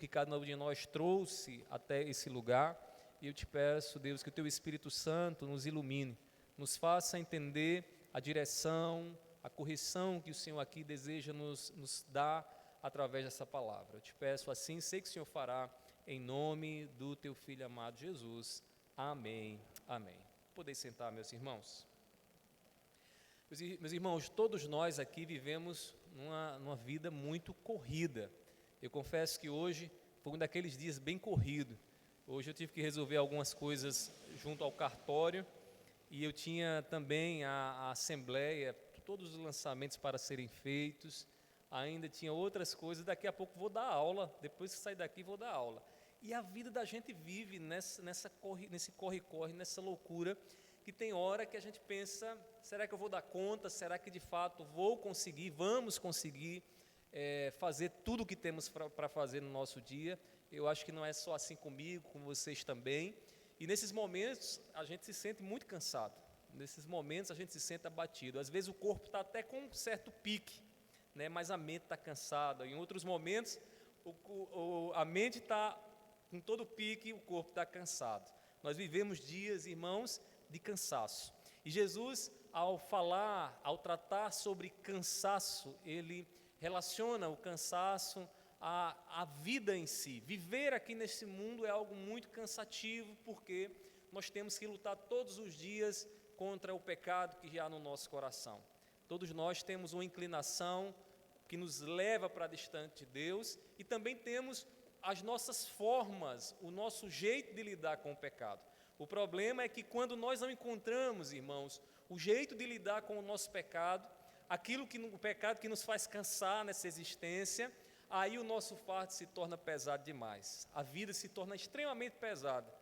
que cada um de nós trouxe até esse lugar. E eu te peço, Deus, que o Teu Espírito Santo nos ilumine, nos faça entender a direção, a correção que o Senhor aqui deseja nos dar através dessa palavra. Eu te peço assim, sei que o Senhor fará, em nome do Teu Filho amado Jesus. Amém. Amém. Podem sentar, meus irmãos. Meus irmãos, todos nós aqui vivemos numa vida muito corrida. Eu confesso que hoje foi um daqueles dias bem corrido. Hoje eu tive que resolver algumas coisas junto ao cartório e eu tinha também a assembleia, todos os lançamentos para serem feitos. Ainda tinha outras coisas, daqui a pouco vou dar aula, depois que sair daqui vou dar aula. E a vida da gente vive nesse corre-corre, nessa loucura, que tem hora que a gente pensa, será que eu vou dar conta? Será que de fato vamos conseguir fazer tudo o que temos para fazer no nosso dia? Eu acho que não é só assim comigo, com vocês também. E nesses momentos a gente se sente muito cansado, nesses momentos a gente se sente abatido. Às vezes o corpo está até com um certo pique, né? Mas a mente está cansada. Em outros momentos a mente está com todo o pique e o corpo está cansado. Nós vivemos dias, irmãos, de cansaço. E Jesus, ao tratar sobre cansaço, ele relaciona o cansaço à vida em si. Viver aqui nesse mundo é algo muito cansativo, porque nós temos que lutar todos os dias contra o pecado que há no nosso coração. Todos nós temos uma inclinação que nos leva para distante de Deus, e também temos as nossas formas, o nosso jeito de lidar com o pecado. O problema é que quando nós não encontramos, irmãos, o jeito de lidar com o nosso pecado, o pecado que nos faz cansar nessa existência, aí o nosso fardo se torna pesado demais. A vida se torna extremamente pesada,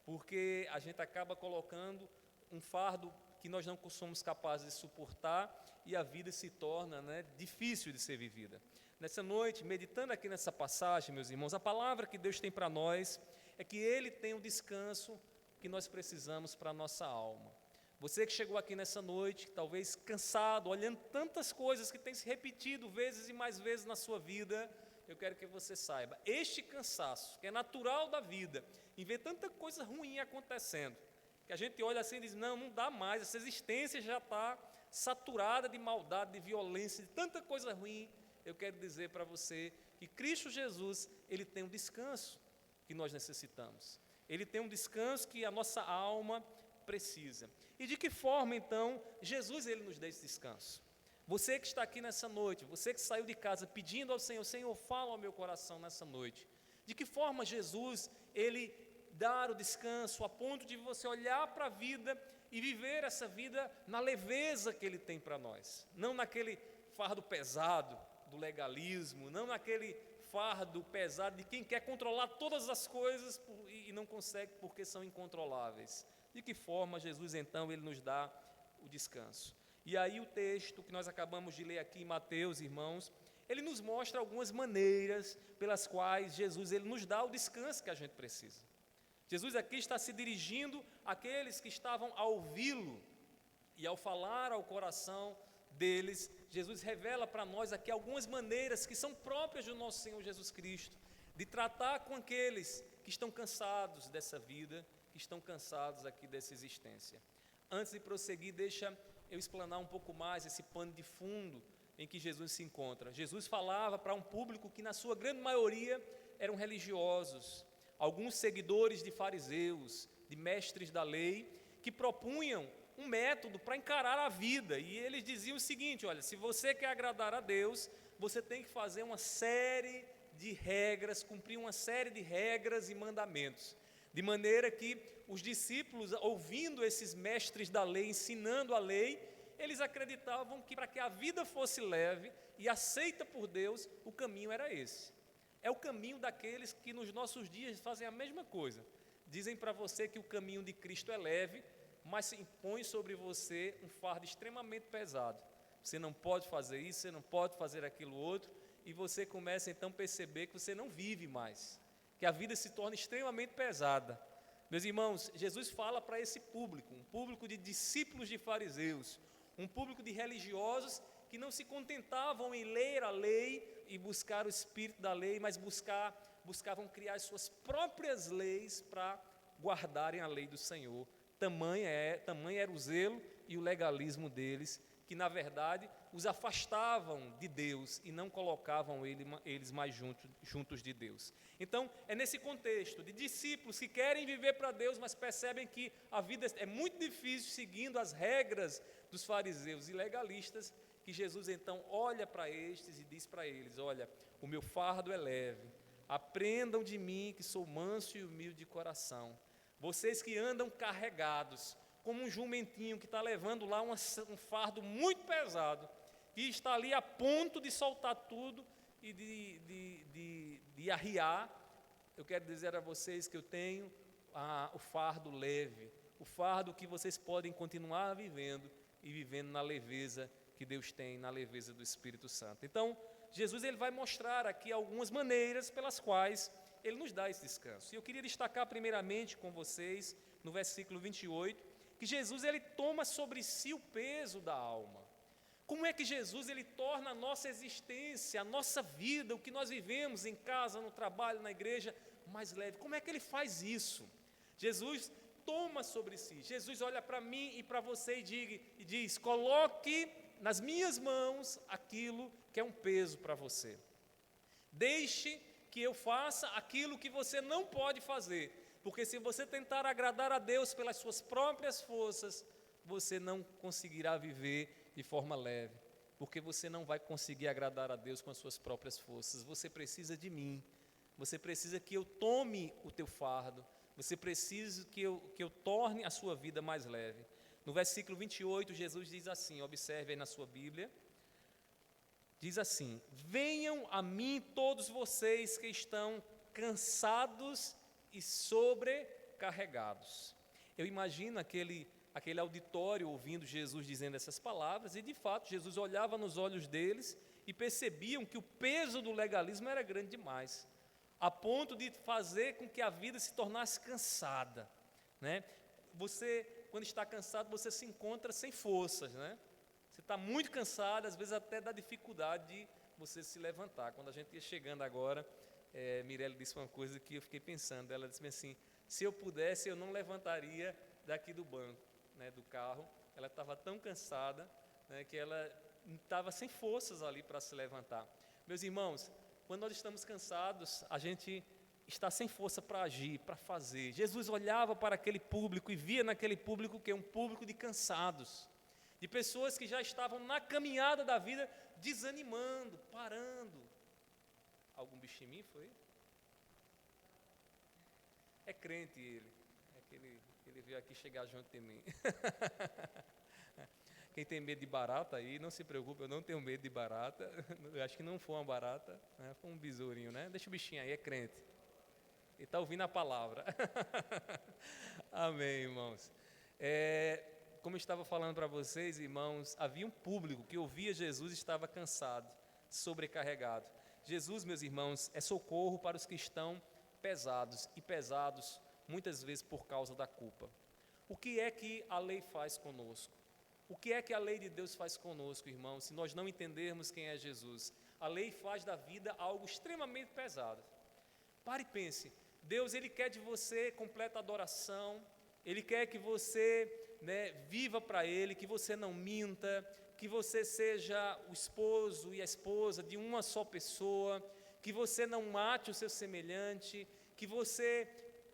porque a gente acaba colocando um fardo que nós não somos capazes de suportar, e a vida se torna, difícil de ser vivida. Nessa noite, meditando aqui nessa passagem, meus irmãos, a palavra que Deus tem para nós é que Ele tem um descanso que nós precisamos para a nossa alma. Você que chegou aqui nessa noite, talvez cansado, olhando tantas coisas que têm se repetido vezes e mais vezes na sua vida, eu quero que você saiba, este cansaço, que é natural da vida, em ver tanta coisa ruim acontecendo, que a gente olha assim e diz, não dá mais, essa existência já está saturada de maldade, de violência, de tanta coisa ruim. Eu quero dizer para você que Cristo Jesus, Ele tem um descanso que nós necessitamos. Ele tem um descanso que a nossa alma precisa. E de que forma, então, Jesus ele nos dá esse descanso? Você que está aqui nessa noite, você que saiu de casa pedindo ao Senhor, Senhor, fala ao meu coração nessa noite. De que forma Jesus, ele dá o descanso a ponto de você olhar para a vida e viver essa vida na leveza que Ele tem para nós. Não naquele fardo pesado do legalismo, não naquele fardo pesado de quem quer controlar todas as coisas e não consegue porque são incontroláveis. De que forma Jesus então ele nos dá o descanso? E aí o texto que nós acabamos de ler aqui em Mateus, irmãos, ele nos mostra algumas maneiras pelas quais Jesus ele nos dá o descanso que a gente precisa. Jesus aqui está se dirigindo àqueles que estavam a ouvi-lo, e ao falar ao coração deles, Jesus revela para nós aqui algumas maneiras que são próprias do nosso Senhor Jesus Cristo, de tratar com aqueles que estão cansados dessa vida, que estão cansados aqui dessa existência. Antes de prosseguir, deixa eu explanar um pouco mais esse pano de fundo em que Jesus se encontra. Jesus falava para um público que na sua grande maioria eram religiosos, alguns seguidores de fariseus, de mestres da lei, que propunham um método para encarar a vida, e eles diziam o seguinte, olha, se você quer agradar a Deus, você tem que fazer uma série de regras, cumprir uma série de regras e mandamentos, de maneira que os discípulos, ouvindo esses mestres da lei, ensinando a lei, eles acreditavam que para que a vida fosse leve e aceita por Deus, o caminho era esse. É o caminho daqueles que nos nossos dias fazem a mesma coisa, dizem para você que o caminho de Cristo é leve, mas impõe sobre você um fardo extremamente pesado. Você não pode fazer isso, você não pode fazer aquilo outro, e você começa então a perceber que você não vive mais, que a vida se torna extremamente pesada. Meus irmãos, Jesus fala para esse público, um público de discípulos de fariseus, um público de religiosos que não se contentavam em ler a lei e buscar o espírito da lei, mas buscavam criar as suas próprias leis para guardarem a lei do Senhor. Tamanho era o zelo e o legalismo deles, que na verdade os afastavam de Deus e não colocavam eles mais juntos de Deus. Então, é nesse contexto de discípulos que querem viver para Deus, mas percebem que a vida é muito difícil seguindo as regras dos fariseus e legalistas, que Jesus então olha para estes e diz para eles: olha, o meu fardo é leve, aprendam de mim que sou manso e humilde de coração. Vocês que andam carregados, como um jumentinho que está levando lá um fardo muito pesado, que está ali a ponto de soltar tudo e de arriar, eu quero dizer a vocês que eu tenho o fardo leve, o fardo que vocês podem continuar vivendo e vivendo na leveza que Deus tem, na leveza do Espírito Santo. Então, Jesus ele vai mostrar aqui algumas maneiras pelas quais ele nos dá esse descanso. E eu queria destacar primeiramente com vocês, no versículo 28, que Jesus ele toma sobre si o peso da alma. Como é que Jesus ele torna a nossa existência, a nossa vida, o que nós vivemos em casa, no trabalho, na igreja, mais leve? Como é que ele faz isso? Jesus toma sobre si. Jesus olha para mim e para você e diz: coloque nas minhas mãos aquilo que é um peso para você. Deixe que eu faça aquilo que você não pode fazer, porque se você tentar agradar a Deus pelas suas próprias forças, você não conseguirá viver de forma leve, porque você não vai conseguir agradar a Deus com as suas próprias forças. Você precisa de mim, você precisa que eu tome o teu fardo, você precisa que eu torne a sua vida mais leve. No versículo 28, Jesus diz assim, observe aí na sua Bíblia, diz assim: venham a mim todos vocês que estão cansados e sobrecarregados. Eu imagino aquele auditório ouvindo Jesus dizendo essas palavras, e de fato Jesus olhava nos olhos deles e percebiam que o peso do legalismo era grande demais, a ponto de fazer com que a vida se tornasse cansada, né? Você, quando está cansado, você se encontra sem forças, né? Você está muito cansado, às vezes até dá dificuldade de você se levantar. Quando a gente ia chegando agora, Mirelle disse uma coisa que eu fiquei pensando. Ela disse assim: se eu pudesse, eu não levantaria daqui do banco, né, do carro. Ela estava tão cansada, né, que ela estava sem forças ali para se levantar. Meus irmãos, quando nós estamos cansados, a gente está sem força para agir, para fazer. Jesus olhava para aquele público e via naquele público que é um público de cansados, de pessoas que já estavam na caminhada da vida, desanimando, parando. Algum bichinho em mim foi? É crente ele. É que ele veio aqui chegar junto de mim. Quem tem medo de barata aí, não se preocupe, eu não tenho medo de barata. Eu acho que não foi uma barata, né? Foi um besourinho, né? Deixa o bichinho aí, é crente. Ele está ouvindo a palavra. Amém, irmãos. Como eu estava falando para vocês, irmãos, havia um público que ouvia Jesus e estava cansado, sobrecarregado. Jesus, meus irmãos, é socorro para os que estão pesados, e pesados muitas vezes por causa da culpa. O que é que a lei faz conosco? O que é que a lei de Deus faz conosco, irmãos, se nós não entendermos quem é Jesus? A lei faz da vida algo extremamente pesado. Pare e pense, Deus ele quer de você completa adoração, Ele quer que você, né, viva para Ele, que você não minta, que você seja o esposo e a esposa de uma só pessoa, que você não mate o seu semelhante, que você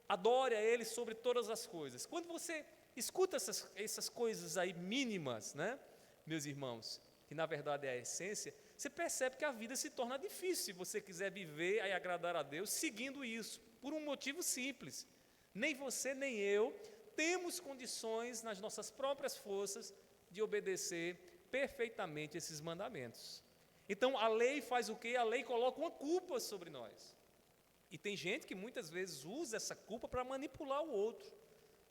adore a Ele sobre todas as coisas. Quando você escuta essas coisas aí mínimas, né, meus irmãos, que na verdade é a essência, você percebe que a vida se torna difícil se você quiser viver e agradar a Deus seguindo isso, por um motivo simples. Nem você nem eu temos condições nas nossas próprias forças de obedecer perfeitamente esses mandamentos. Então a lei faz o quê? A lei coloca uma culpa sobre nós. E tem gente que muitas vezes usa essa culpa para manipular o outro,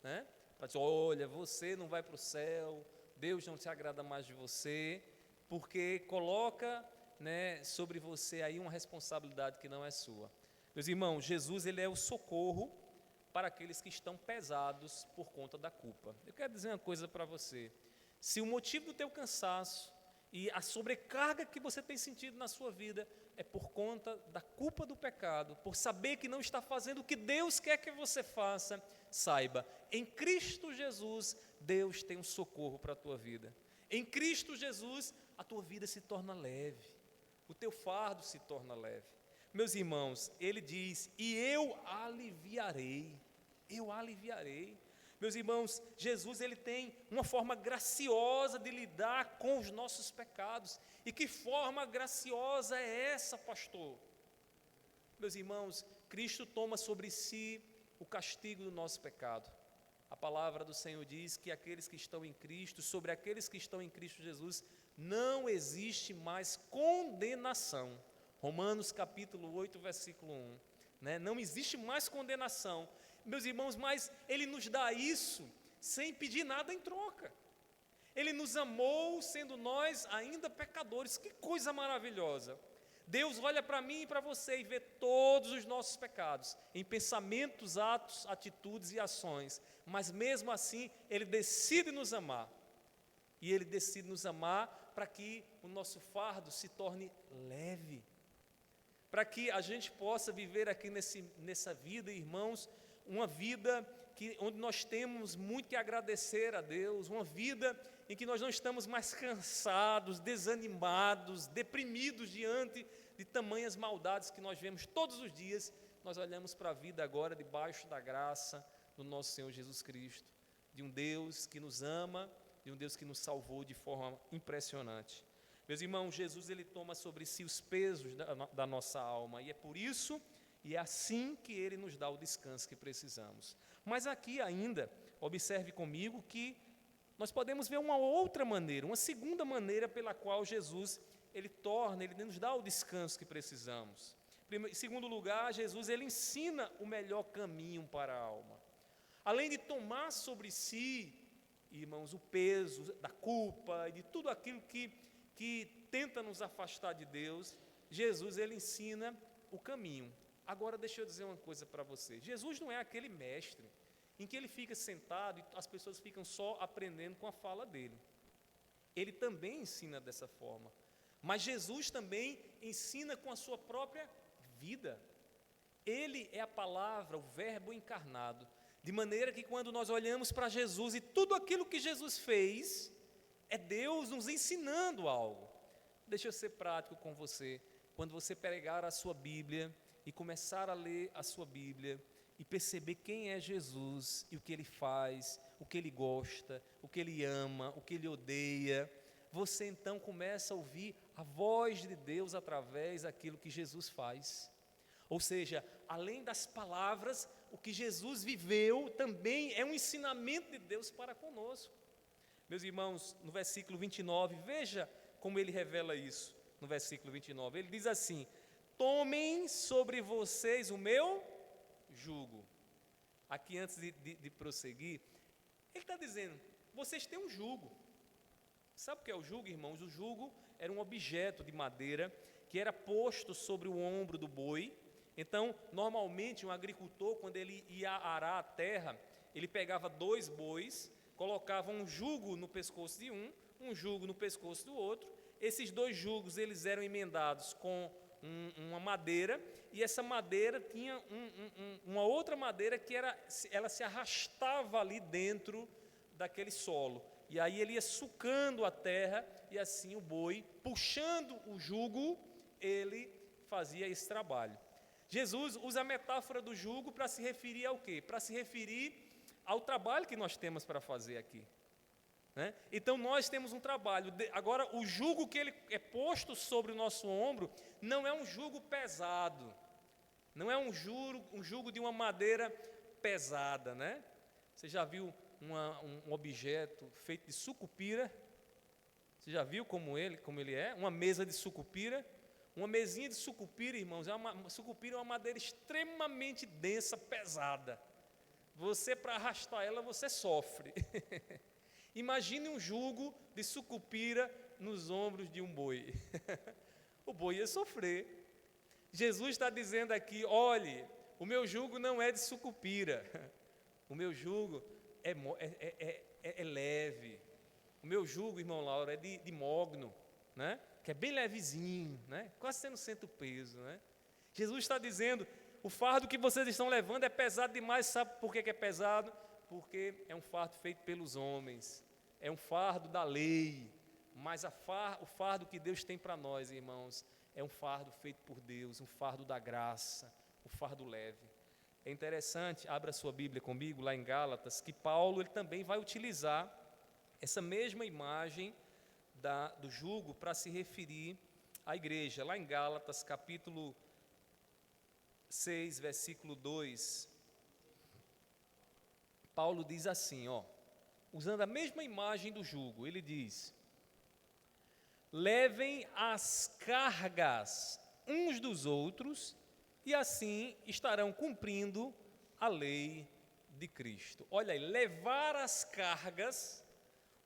né? Para dizer, olha, você não vai para o céu, Deus não se agrada mais de você, porque coloca, né, sobre você aí uma responsabilidade que não é sua. Meus irmãos, Jesus ele é o socorro para aqueles que estão pesados por conta da culpa. Eu quero dizer uma coisa para você: se o motivo do teu cansaço E a sobrecarga que você tem sentido na sua vida é por conta da culpa do pecado, por saber que não está fazendo o que Deus quer que você faça. Saiba, em Cristo Jesus, Deus tem um socorro para a tua vida. Em Cristo Jesus, a tua vida se torna leve, o teu fardo se torna leve. Meus irmãos, ele diz, e eu aliviarei. Meus irmãos, Jesus ele tem uma forma graciosa de lidar com os nossos pecados. E que forma graciosa é essa, pastor? Meus irmãos, Cristo toma sobre si o castigo do nosso pecado. A palavra do Senhor diz que aqueles que estão em Cristo, sobre aqueles que estão em Cristo Jesus, não existe mais condenação. Romanos capítulo 8, versículo 1. Não existe mais condenação. Meus irmãos, mas Ele nos dá isso sem pedir nada em troca. Ele nos amou sendo nós ainda pecadores. Que coisa maravilhosa. Deus olha para mim e para você e vê todos os nossos pecados, em pensamentos, atos, atitudes e ações. Mas mesmo assim, Ele decide nos amar. E Ele decide nos amar para que o nosso fardo se torne leve. Para que a gente possa viver aqui nessa vida, irmãos, uma vida onde nós temos muito que agradecer a Deus, uma vida em que nós não estamos mais cansados, desanimados, deprimidos diante de tamanhas maldades que nós vemos todos os dias. Nós olhamos para a vida agora debaixo da graça do nosso Senhor Jesus Cristo, de um Deus que nos ama, de um Deus que nos salvou de forma impressionante. Meus irmãos, Jesus ele toma sobre si os pesos da nossa alma, e é por isso e é assim que Ele nos dá o descanso que precisamos. Mas aqui ainda, observe comigo que nós podemos ver uma outra maneira, uma segunda maneira pela qual Jesus Ele nos dá o descanso que precisamos. Em segundo lugar, Jesus Ele ensina o melhor caminho para a alma. Além de tomar sobre si, irmãos, o peso da culpa e de tudo aquilo que tenta nos afastar de Deus, Jesus Ele ensina o caminho. Agora deixa eu dizer uma coisa para você. Jesus não é aquele mestre em que ele fica sentado e as pessoas ficam só aprendendo com a fala dele. Ele também ensina dessa forma. Mas Jesus também ensina com a sua própria vida. Ele é a palavra, o verbo encarnado. De maneira que quando nós olhamos para Jesus e tudo aquilo que Jesus fez, é Deus nos ensinando algo. Deixa eu ser prático com você. Quando você pegar a sua Bíblia e começar a ler a sua Bíblia e perceber quem é Jesus e o que Ele faz, o que Ele gosta, o que Ele ama, o que Ele odeia, você então começa a ouvir a voz de Deus através daquilo que Jesus faz. Ou seja, além das palavras, o que Jesus viveu também é um ensinamento de Deus para conosco. Meus irmãos, no versículo 29, veja como ele revela isso. No versículo 29, ele diz assim: tomem sobre vocês o meu jugo. Aqui antes de prosseguir, ele está dizendo, vocês têm um jugo. Sabe o que é o jugo, irmãos? O jugo era um objeto de madeira que era posto sobre o ombro do boi. Então, normalmente, um agricultor, quando ele ia arar a terra, ele pegava 2 bois, colocava um jugo no pescoço de um jugo no pescoço do outro. Esses 2 jugos, eles eram emendados com uma madeira, e essa madeira tinha uma outra madeira que ela se arrastava ali dentro daquele solo, e aí ele ia sucando a terra, e assim o boi, puxando o jugo, ele fazia esse trabalho. Jesus usa a metáfora do jugo para se referir ao quê? Para se referir ao trabalho que nós temos para fazer aqui. Então nós temos um trabalho. Agora o jugo que ele é posto sobre o nosso ombro não é um jugo pesado, não é um jugo de uma madeira pesada, né? Você já viu um objeto feito de sucupira? Você já viu como ele é? Uma mesa de sucupira, uma mesinha de sucupira, irmãos, sucupira é uma madeira extremamente densa, pesada. Você, para arrastar ela, você sofre. Imagine um jugo de sucupira nos ombros de um boi. O boi ia sofrer. Jesus está dizendo aqui, olhe, o meu jugo não é de sucupira. O meu jugo é leve. O meu jugo, irmão Laura, é de mogno. né? Que é bem levezinho, né? Quase você não sente o peso, né? Jesus está dizendo, o fardo que vocês estão levando é pesado demais. Sabe por que é pesado? Porque é um fardo feito pelos homens, é um fardo da lei, mas o fardo que Deus tem para nós, irmãos, é um fardo feito por Deus, um fardo da graça, um fardo leve. É interessante, abra sua Bíblia comigo, lá em Gálatas, que Paulo ele também vai utilizar essa mesma imagem do jugo para se referir à igreja. Lá em Gálatas, capítulo 6, versículo 2, Paulo diz assim, usando a mesma imagem do jugo, ele diz: levem as cargas uns dos outros e assim estarão cumprindo a lei de Cristo. Olha aí, levar as cargas,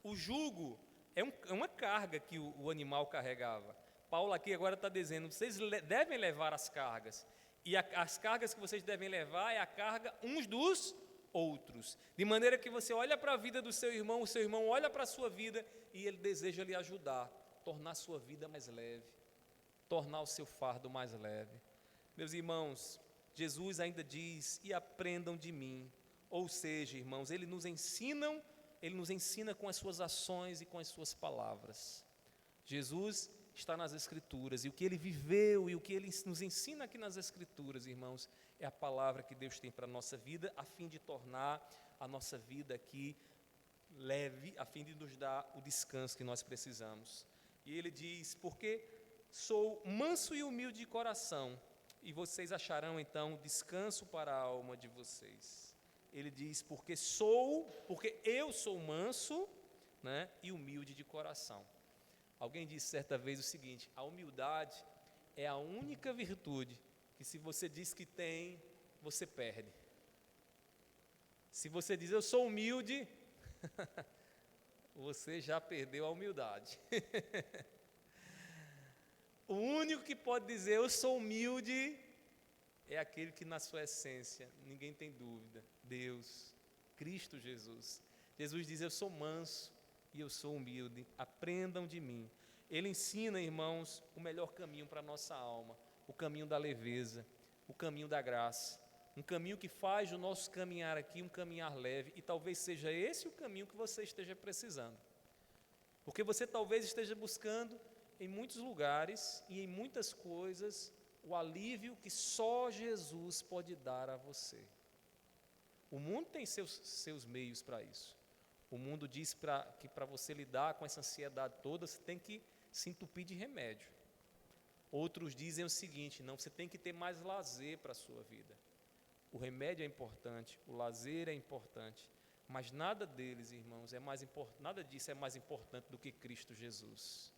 o jugo é uma carga que o animal carregava. Paulo aqui agora está dizendo, vocês devem levar as cargas, e as cargas que vocês devem levar é a carga uns dos outros, de maneira que você olha para a vida do seu irmão, o seu irmão olha para a sua vida e ele deseja lhe ajudar, tornar a sua vida mais leve, tornar o seu fardo mais leve. Meus irmãos, Jesus ainda diz, e aprendam de mim, ou seja, irmãos, ele nos ensina com as suas ações e com as suas palavras. Jesus está nas Escrituras, e o que ele viveu e o que ele nos ensina aqui nas Escrituras, irmãos, é a palavra que Deus tem para a nossa vida, a fim de tornar a nossa vida aqui leve, a fim de nos dar o descanso que nós precisamos. E ele diz, porque sou manso e humilde de coração, e vocês acharão então descanso para a alma de vocês. Ele diz, porque eu sou manso, né, e humilde de coração. Alguém disse certa vez o seguinte, a humildade é a única virtude que se você diz que tem, você perde. Se você diz, eu sou humilde, você já perdeu a humildade. O único que pode dizer, eu sou humilde, é aquele que na sua essência, ninguém tem dúvida, Deus, Cristo Jesus. Jesus diz, eu sou manso e eu sou humilde, aprendam de mim. Ele ensina, irmãos, o melhor caminho para a nossa alma, o caminho da leveza, o caminho da graça, um caminho que faz o nosso caminhar aqui um caminhar leve, e talvez seja esse o caminho que você esteja precisando, porque você talvez esteja buscando em muitos lugares e em muitas coisas o alívio que só Jesus pode dar a você. O mundo tem seus meios para isso. O mundo diz que para você lidar com essa ansiedade toda, você tem que se entupir de remédio. Outros dizem o seguinte, não, você tem que ter mais lazer para a sua vida. O remédio é importante, o lazer é importante, mas nada deles, irmãos, nada disso é mais importante do que Cristo Jesus.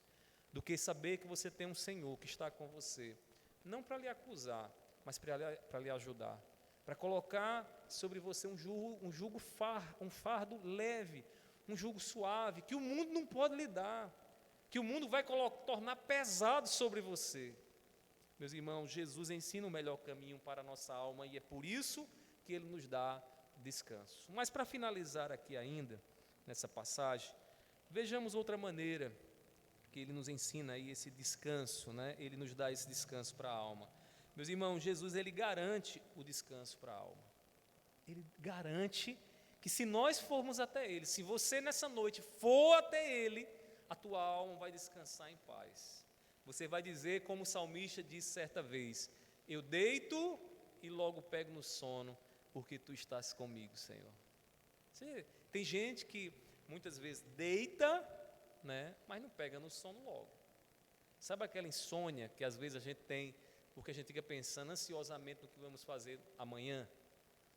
Do que saber que você tem um Senhor que está com você, não para lhe acusar, mas para lhe ajudar, para colocar sobre você um fardo leve, um jugo suave, que o mundo não pode lhe dar, que o mundo vai tornar pesado sobre você. Meus irmãos, Jesus ensina o melhor caminho para a nossa alma, e é por isso que Ele nos dá descanso. Mas para finalizar aqui ainda, nessa passagem, vejamos outra maneira que Ele nos ensina aí esse descanso, né? Ele nos dá esse descanso para a alma. Meus irmãos, Jesus, Ele garante o descanso para a alma. Ele garante que se nós formos até Ele, se você nessa noite for até Ele, a tua alma vai descansar em paz. Você vai dizer, como o salmista disse certa vez, eu deito e logo pego no sono, porque Tu estás comigo, Senhor. Tem gente que muitas vezes deita, né, mas não pega no sono logo. Sabe aquela insônia que às vezes a gente tem, porque a gente fica pensando ansiosamente no que vamos fazer amanhã?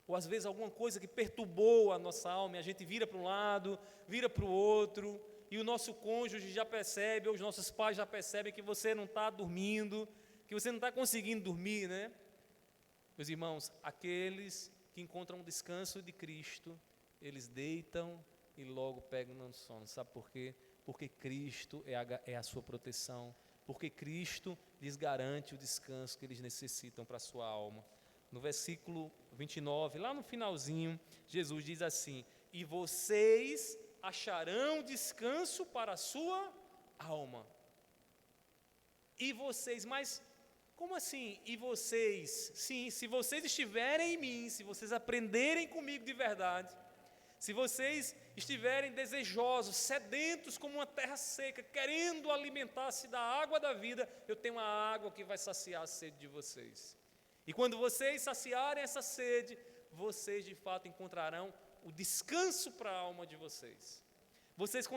Ou às vezes alguma coisa que perturbou a nossa alma, e a gente vira para um lado, vira para o outro, e o nosso cônjuge já percebe, ou os nossos pais já percebem que você não está dormindo, que você não está conseguindo dormir, né? Meus irmãos, aqueles que encontram o descanso de Cristo, eles deitam e logo pegam no sono. Sabe por quê? Porque Cristo é a sua proteção, porque Cristo lhes garante o descanso que eles necessitam para a sua alma. No versículo 29, lá no finalzinho, Jesus diz assim, e vocês acharão descanso para a sua alma. E vocês, mas como assim? E vocês? Sim, se vocês estiverem em mim, se vocês aprenderem comigo de verdade, se vocês estiverem desejosos, sedentos como uma terra seca, querendo alimentar-se da água da vida, eu tenho uma água que vai saciar a sede de vocês. E quando vocês saciarem essa sede, vocês de fato encontrarão o descanso para a alma de vocês. Vocês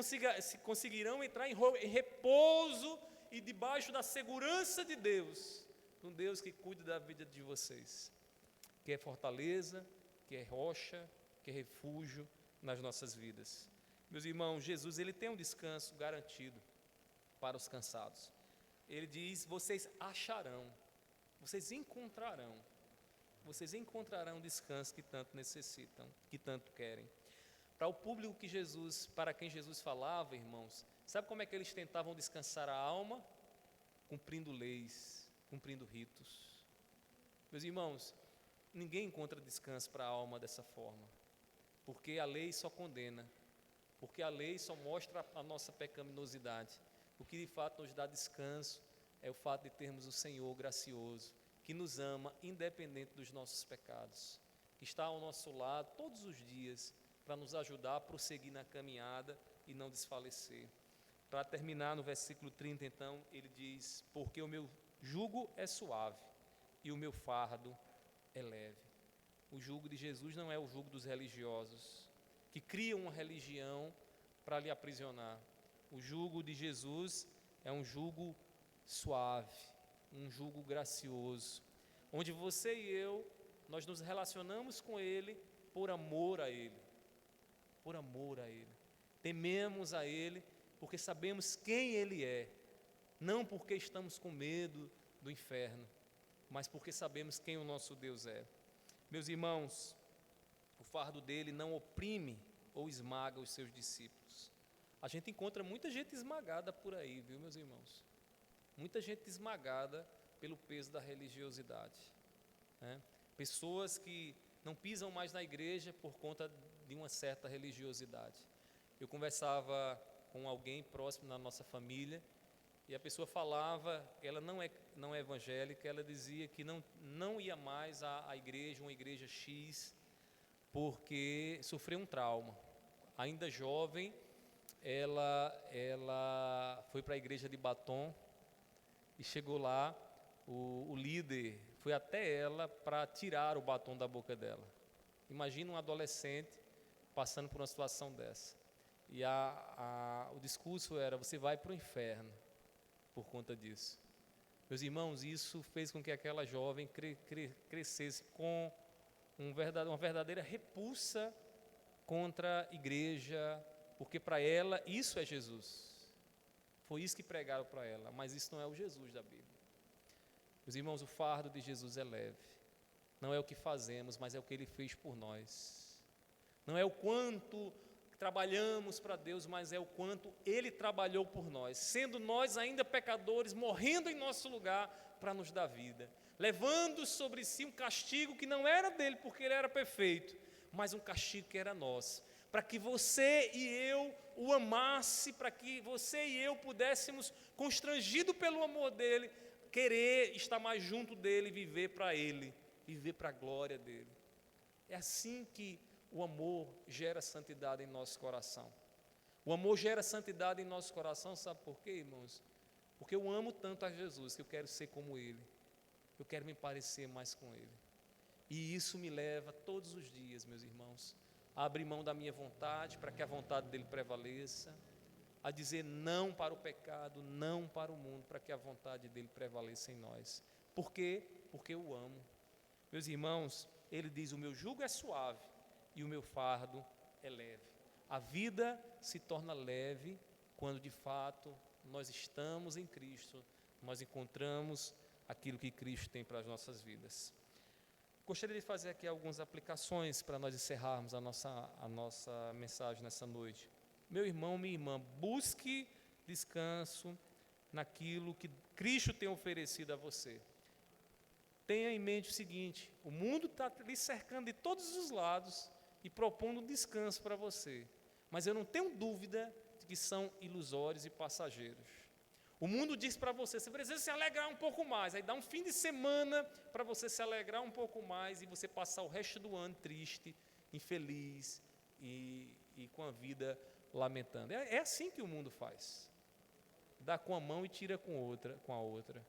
conseguirão entrar em repouso e debaixo da segurança de Deus, um Deus que cuida da vida de vocês, que é fortaleza, que é rocha, que é refúgio nas nossas vidas. Meus irmãos, Jesus, ele tem um descanso garantido para os cansados. Ele diz: vocês acharão, vocês encontrarão descanso que tanto necessitam, que tanto querem. Para o público para quem Jesus falava, irmãos, sabe como é que eles tentavam descansar a alma? Cumprindo leis, cumprindo ritos. Meus irmãos, ninguém encontra descanso para a alma dessa forma, porque a lei só condena, porque a lei só mostra a nossa pecaminosidade. O que de fato nos dá descanso é o fato de termos o Senhor gracioso, que nos ama independente dos nossos pecados, que está ao nosso lado todos os dias para nos ajudar a prosseguir na caminhada e não desfalecer. Para terminar, no versículo 30, então, ele diz: porque o meu jugo é suave e o meu fardo é leve. O jugo de Jesus não é o jugo dos religiosos, que criam uma religião para lhe aprisionar. O jugo de Jesus é um jugo suave, um jugo gracioso, onde você e eu, nós nos relacionamos com Ele por amor a Ele, por amor a Ele. Tememos a Ele porque sabemos quem Ele é, não porque estamos com medo do inferno, mas porque sabemos quem o nosso Deus é. Meus irmãos, o fardo dele não oprime ou esmaga os seus discípulos. A gente encontra muita gente esmagada por aí, viu, meus irmãos? Muita gente esmagada pelo peso da religiosidade, né? Pessoas que não pisam mais na igreja por conta de uma certa religiosidade. Eu conversava com alguém próximo na nossa família e a pessoa falava, ela não é evangélica, ela dizia que não ia mais à igreja, uma igreja X, porque sofreu um trauma. Ainda jovem, ela foi para a igreja de Batom e chegou lá, o líder foi até ela para tirar o batom da boca dela. Imagina um adolescente passando por uma situação dessa. E o discurso era: você vai para o inferno por conta disso. Meus irmãos, isso fez com que aquela jovem crescesse com uma verdadeira repulsa contra a igreja, porque para ela isso é Jesus. Foi isso que pregaram para ela, mas isso não é o Jesus da Bíblia. Meus irmãos, o fardo de Jesus é leve. Não é o que fazemos, mas é o que Ele fez por nós. Não é o quanto trabalhamos para Deus, mas é o quanto Ele trabalhou por nós, sendo nós ainda pecadores, morrendo em nosso lugar para nos dar vida, levando sobre si um castigo que não era dele, porque Ele era perfeito, mas um castigo que era nosso, para que você e eu o amasse, para que você e eu pudéssemos, constrangido pelo amor dele, querer estar mais junto dele, viver para ele, viver para a glória dele. É assim que o amor gera santidade em nosso coração. O amor gera santidade em nosso coração, sabe por quê, irmãos? Porque eu amo tanto a Jesus que eu quero ser como Ele, eu quero me parecer mais com Ele. E isso me leva todos os dias, meus irmãos, a abrir mão da minha vontade para que a vontade dEle prevaleça, a dizer não para o pecado, não para o mundo, para que a vontade dEle prevaleça em nós. Por quê? Porque eu amo. Meus irmãos, Ele diz: o meu jugo é suave e o meu fardo é leve. A vida se torna leve quando de fato nós estamos em Cristo, nós encontramos aquilo que Cristo tem para as nossas vidas. Gostaria de fazer aqui algumas aplicações para nós encerrarmos a nossa mensagem nessa noite. Meu irmão, minha irmã, busque descanso naquilo que Cristo tem oferecido a você. Tenha em mente o seguinte: o mundo está lhe cercando de todos os lados e propondo um descanso para você, mas eu não tenho dúvida de que são ilusórios e passageiros. O mundo diz para você, você precisa se alegrar um pouco mais. Aí dá um fim de semana para você se alegrar um pouco mais e você passar o resto do ano triste, infeliz e com a vida lamentando. É assim que o mundo faz. Dá com a mão e tira com a outra.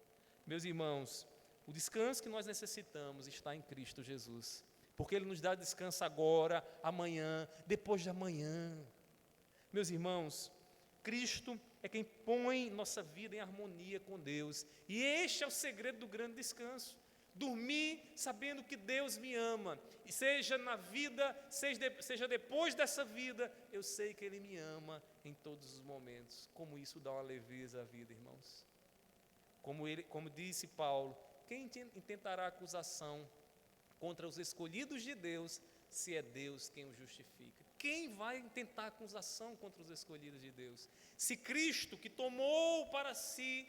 Meus irmãos, o descanso que nós necessitamos está em Cristo Jesus. Porque Ele nos dá descanso agora, amanhã, depois de amanhã. Meus irmãos, Cristo é quem põe nossa vida em harmonia com Deus. E este é o segredo do grande descanso. Dormir sabendo que Deus me ama. E seja na vida, seja depois dessa vida, eu sei que Ele me ama em todos os momentos. Como isso dá uma leveza à vida, irmãos. Como disse Paulo, quem intentará acusação contra os escolhidos de Deus, se é Deus quem os justifica? Quem vai tentar acusação contra os escolhidos de Deus? Se Cristo, que tomou para si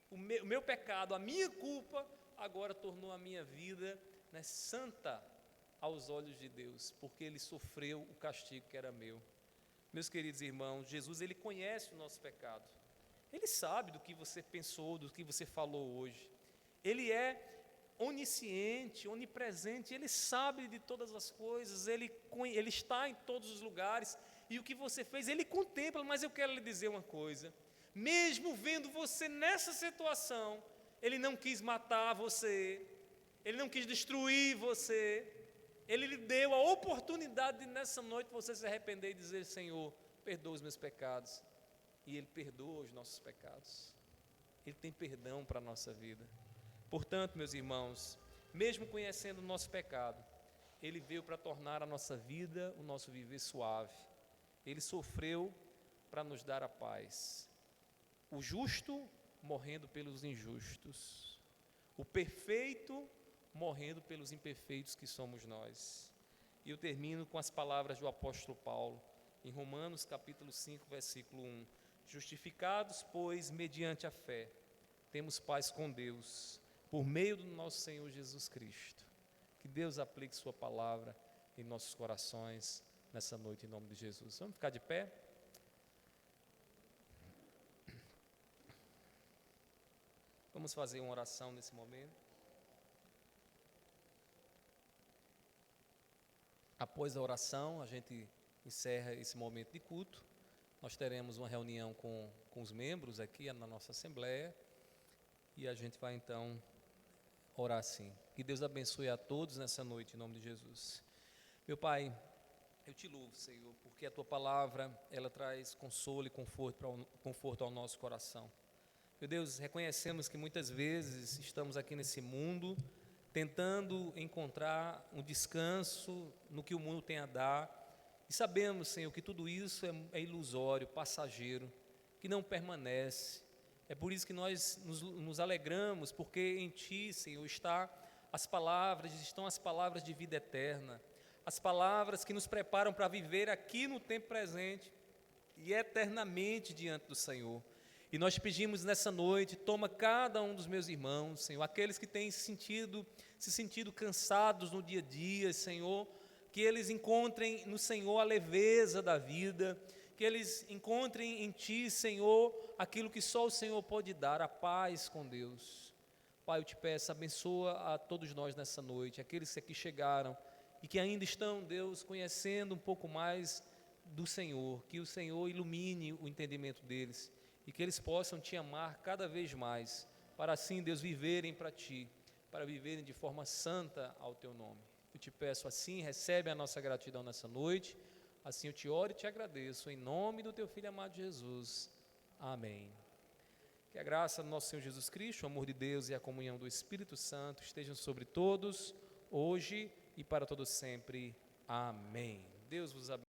o meu pecado, a minha culpa, agora tornou a minha vida, né, santa aos olhos de Deus, porque Ele sofreu o castigo que era meu. Meus queridos irmãos, Jesus, Ele conhece o nosso pecado. Ele sabe do que você pensou, do que você falou hoje. Ele é onisciente, onipresente, Ele sabe de todas as coisas, Ele está em todos os lugares, e o que você fez, Ele contempla. Mas eu quero lhe dizer uma coisa, mesmo vendo você nessa situação, Ele não quis matar você, Ele não quis destruir você, Ele lhe deu a oportunidade de nessa noite você se arrepender e dizer: Senhor, perdoa os meus pecados. E Ele perdoa os nossos pecados, Ele tem perdão para a nossa vida. Portanto, meus irmãos, mesmo conhecendo o nosso pecado, Ele veio para tornar a nossa vida, o nosso viver suave. Ele sofreu para nos dar a paz. O justo morrendo pelos injustos, o perfeito morrendo pelos imperfeitos que somos nós. E eu termino com as palavras do apóstolo Paulo, em Romanos capítulo 5, versículo 1. Justificados, pois, mediante a fé, temos paz com Deus, por meio do nosso Senhor Jesus Cristo. Que Deus aplique sua palavra em nossos corações nessa noite, em nome de Jesus. Vamos ficar de pé? Vamos fazer uma oração nesse momento. Após a oração, a gente encerra esse momento de culto. Nós teremos uma reunião com os membros aqui na nossa Assembleia. E a gente vai então orar assim. Que Deus abençoe a todos nessa noite, em nome de Jesus. Meu Pai, eu te louvo, Senhor, porque a Tua palavra, ela traz consolo e conforto ao nosso coração. Meu Deus, reconhecemos que muitas vezes estamos aqui nesse mundo, tentando encontrar um descanso no que o mundo tem a dar, e sabemos, Senhor, que tudo isso é ilusório, passageiro, que não permanece. É por isso que nós nos alegramos, porque em Ti, Senhor, estão as palavras de vida eterna, as palavras que nos preparam para viver aqui no tempo presente e eternamente diante do Senhor. E nós pedimos nessa noite, toma cada um dos meus irmãos, Senhor, aqueles que têm se sentido cansados no dia a dia, Senhor, que eles encontrem no Senhor a leveza da vida, que eles encontrem em Ti, Senhor, aquilo que só o Senhor pode dar, a paz com Deus. Pai, eu te peço, abençoa a todos nós nessa noite, aqueles que aqui chegaram e que ainda estão, Deus, conhecendo um pouco mais do Senhor, que o Senhor ilumine o entendimento deles e que eles possam Te amar cada vez mais, para assim, Deus, viverem para Ti, para viverem de forma santa ao Teu nome. Eu te peço assim, recebe a nossa gratidão nessa noite. Assim eu te oro e te agradeço, em nome do Teu Filho amado Jesus. Amém. Que a graça do nosso Senhor Jesus Cristo, o amor de Deus e a comunhão do Espírito Santo estejam sobre todos, hoje e para todos sempre. Amém. Deus vos abençoe.